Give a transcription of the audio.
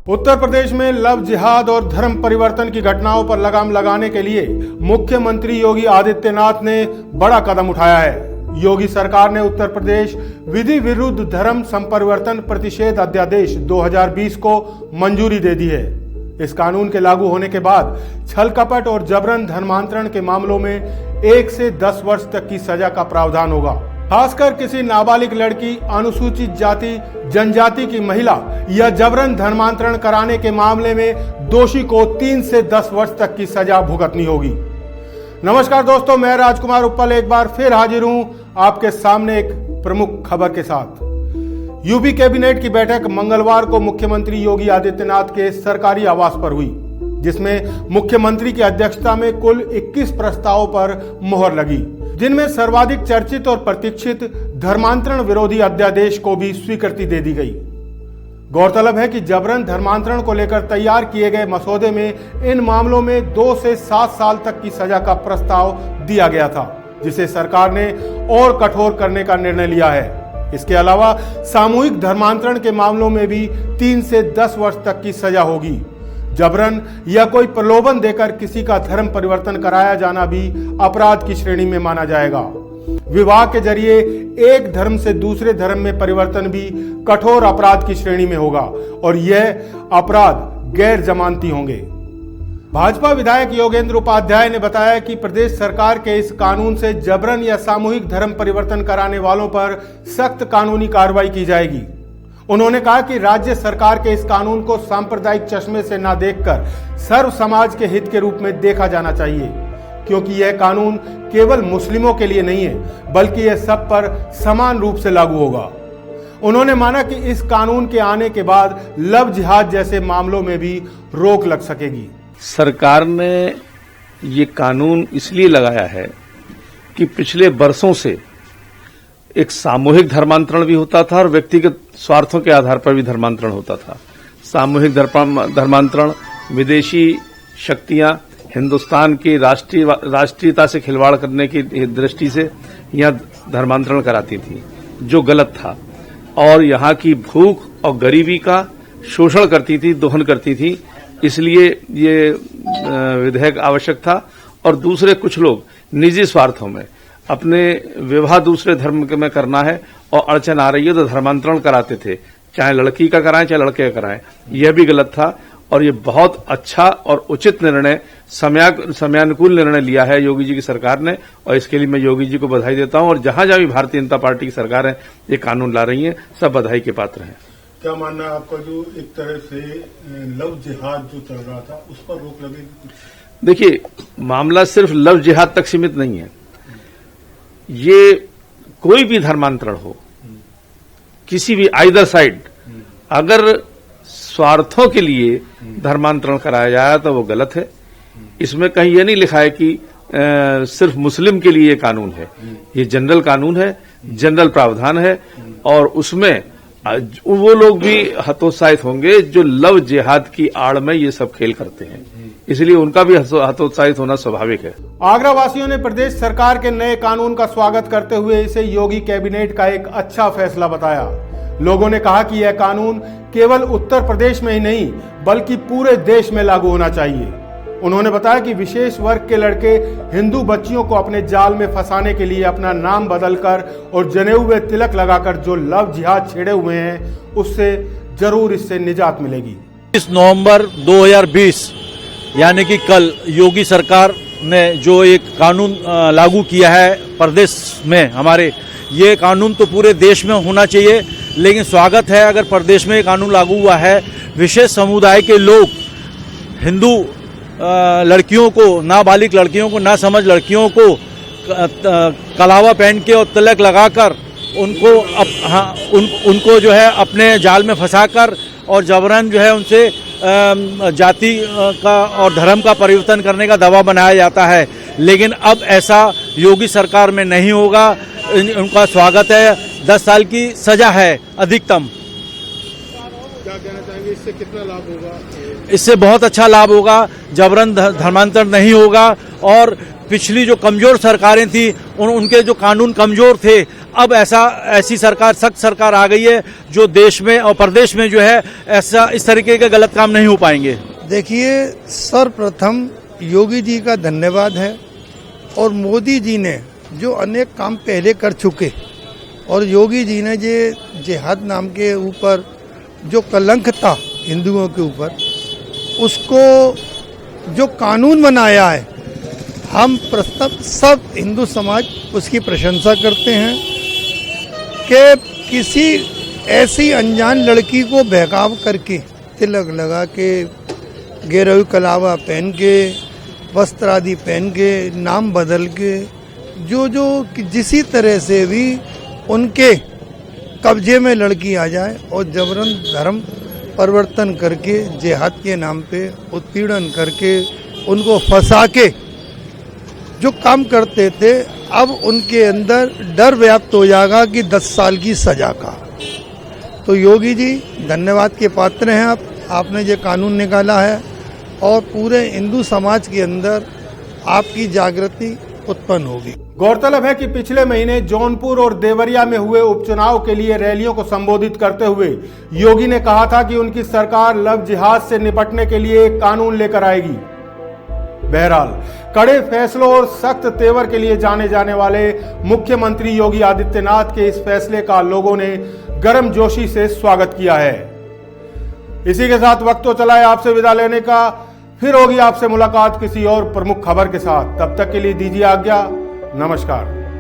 उत्तर प्रदेश में लव जिहाद और धर्म परिवर्तन की घटनाओं पर लगाम लगाने के लिए मुख्यमंत्री योगी आदित्यनाथ ने बड़ा कदम उठाया है। योगी सरकार ने उत्तर प्रदेश विधि विरुद्ध धर्म संपरिवर्तन प्रतिषेध अध्यादेश 2020 को मंजूरी दे दी है। इस कानून के लागू होने के बाद छल कपट और जबरन धर्मांतरण के मामलों में 1 से 10 वर्ष तक की सजा का प्रावधान होगा। खासकर किसी नाबालिग लड़की, अनुसूचित जाति जनजाति की महिला या जबरन धर्मांतरण कराने के मामले में दोषी को 3 से 10 वर्ष तक की सजा भुगतनी होगी। नमस्कार दोस्तों, मैं राजकुमार उप्पल एक बार फिर हाजिर हूं आपके सामने एक प्रमुख खबर के साथ। यूपी कैबिनेट की बैठक मंगलवार को मुख्यमंत्री योगी आदित्यनाथ के सरकारी आवास पर हुई, जिसमें मुख्यमंत्री की अध्यक्षता में कुल 21 प्रस्तावों पर मोहर लगी, जिनमें सर्वाधिक चर्चित और प्रतीक्षित धर्मांतरण विरोधी अध्यादेश को भी स्वीकृति दे दी गई। गौरतलब है कि जबरन धर्मांतरण को लेकर तैयार किए गए मसौदे में इन मामलों में 2 से 7 साल तक की सजा का प्रस्ताव दिया गया था, जिसे सरकार ने और कठोर करने का निर्णय लिया है। इसके अलावा सामूहिक धर्मांतरण के मामलों में भी 3 से 10 वर्ष तक की सजा होगी। जबरन या कोई प्रलोभन देकर किसी का धर्म परिवर्तन कराया जाना भी अपराध की श्रेणी में माना जाएगा। विवाह के जरिए एक धर्म से दूसरे धर्म में परिवर्तन भी कठोर अपराध की श्रेणी में होगा और यह अपराध गैर जमानती होंगे। भाजपा विधायक योगेंद्र उपाध्याय ने बताया कि प्रदेश सरकार के इस कानून से जबरन या सामूहिक धर्म परिवर्तन कराने वालों पर सख्त कानूनी कार्रवाई की जाएगी। उन्होंने कहा कि राज्य सरकार के इस कानून को सांप्रदायिक चश्मे से न देखकर सर्व समाज के हित के रूप में देखा जाना चाहिए, क्योंकि यह कानून केवल मुस्लिमों के लिए नहीं है, बल्कि यह सब पर समान रूप से लागू होगा। उन्होंने माना कि इस कानून के आने के बाद लव जिहाद जैसे मामलों में भी रोक लग सकेगी। सरकार ने ये कानून इसलिए लगाया है कि पिछले वर्षों से एक सामूहिक धर्मांतरण भी होता था और व्यक्तिगत स्वार्थों के आधार पर भी धर्मांतरण होता था। सामूहिक धर्मांतरण विदेशी शक्तियां हिंदुस्तान की राष्ट्रीयता से खिलवाड़ करने की दृष्टि से यहाँ धर्मांतरण कराती थी, जो गलत था, और यहाँ की भूख और गरीबी का शोषण करती थी, दोहन करती थी। इसलिए ये विधेयक आवश्यक था। और दूसरे कुछ लोग निजी स्वार्थों में अपने विवाह दूसरे धर्म में करना है और अड़चन आ रही है तो धर्मांतरण कराते थे, चाहे लड़की का कराएं चाहे लड़के का कराएं। यह भी गलत था और ये बहुत अच्छा और उचित निर्णय, समयानुकूल निर्णय लिया है योगी जी की सरकार ने, और इसके लिए मैं योगी जी को बधाई देता हूं। और जहां जहां भी भारतीय जनता पार्टी की सरकार है ये कानून ला रही है, सब बधाई के पात्र हैं। क्या मानना है आपका, जो एक तरह से लव जिहाद जो चल रहा था उस पर रोक लगेगी? देखिए, मामला सिर्फ लव जिहाद तक सीमित नहीं है। ये कोई भी धर्मांतरण हो, किसी भी आइदर साइड, अगर स्वार्थों के लिए धर्मांतरण कराया जाए तो वो गलत है। इसमें कहीं ये नहीं लिखा है कि सिर्फ मुस्लिम के लिए ये कानून है। ये जनरल कानून है, जनरल प्रावधान है, और उसमें वो लोग भी हतोत्साहित होंगे जो लव जिहाद की आड़ में ये सब खेल करते हैं, इसलिए उनका भी हतोत्साहित होना स्वाभाविक है। आगरा वासियों ने प्रदेश सरकार के नए कानून का स्वागत करते हुए इसे योगी कैबिनेट का एक अच्छा फैसला बताया। लोगों ने कहा कि यह कानून केवल उत्तर प्रदेश में ही नहीं बल्कि पूरे देश में लागू होना चाहिए। उन्होंने बताया कि विशेष वर्ग के लड़के हिंदू बच्चियों को अपने जाल में फंसाने के लिए अपना नाम बदलकर और जनेऊ में तिलक लगाकर जो लव जिहाद छेड़े हुए हैं, उससे जरूर इससे निजात मिलेगी। 30 नवंबर 2020 यानी कि कल योगी सरकार ने जो एक कानून लागू किया है प्रदेश में हमारे, ये कानून तो पूरे देश में होना चाहिए, लेकिन स्वागत है अगर प्रदेश में ये कानून लागू हुआ है। विशेष समुदाय के लोग हिंदू लड़कियों को, नाबालिग लड़कियों को, ना समझ लड़कियों को कलावा पहन के और तिलक लगाकर उनको जो है अपने जाल में फंसाकर और जबरन जो है उनसे जाति का और धर्म का परिवर्तन करने का दबाव बनाया जाता है। लेकिन अब ऐसा योगी सरकार में नहीं होगा। उनका स्वागत है। 10 साल की सजा है अधिकतम। क्या कहना चाहेंगे, इससे कितना लाभ होगा? इससे बहुत अच्छा लाभ होगा। जबरन धर्मांतरण नहीं होगा और पिछली जो कमजोर सरकारें थी उनके जो कानून कमजोर थे, अब ऐसी सरकार, सख्त सरकार आ गई है जो देश में और प्रदेश में जो है ऐसा इस तरीके के गलत काम नहीं हो पाएंगे। देखिए, सर्वप्रथम योगी जी का धन्यवाद है और मोदी जी ने जो अनेक काम पहले कर चुके और योगी जी ने जो जिहाद नाम के ऊपर जो कलंक था हिंदुओं के ऊपर, उसको जो कानून बनाया है, हम सब हिंदू समाज उसकी प्रशंसा करते हैं कि किसी ऐसी अनजान लड़की को बहकाव करके, तिलक लगा के, गेरुआ कलावा पहन के, वस्त्र आदि पहन के, नाम बदल के, जो जिसी तरह से भी उनके कब्जे में लड़की आ जाए और जबरन धर्म परिवर्तन करके जिहाद के नाम पे उत्पीड़न करके उनको फंसा के जो काम करते थे, अब उनके अंदर डर व्याप्त हो जाएगा कि 10 साल की सजा का। तो योगी जी धन्यवाद के पात्र हैं। आपने जो कानून निकाला है और पूरे हिंदू समाज के अंदर आपकी जागृति उत्पन्न होगी। गौरतलब है कि पिछले महीने जौनपुर और देवरिया में हुए उपचुनाव के लिए रैलियों को संबोधित करते हुए योगी ने कहा था कि उनकी सरकार लव जिहाद से निपटने के लिए एक कानून लेकर आएगी। बहरहाल, कड़े फैसलों और सख्त तेवर के लिए जाने जाने वाले मुख्यमंत्री योगी आदित्यनाथ के इस फैसले का लोगों ने गर्मजोशी से स्वागत किया है। इसी के साथ वक्त तो चला है आपसे विदा लेने का। फिर होगी आपसे मुलाकात किसी और प्रमुख खबर के साथ। तब तक के लिए दीजिए आज्ञा। नमस्कार।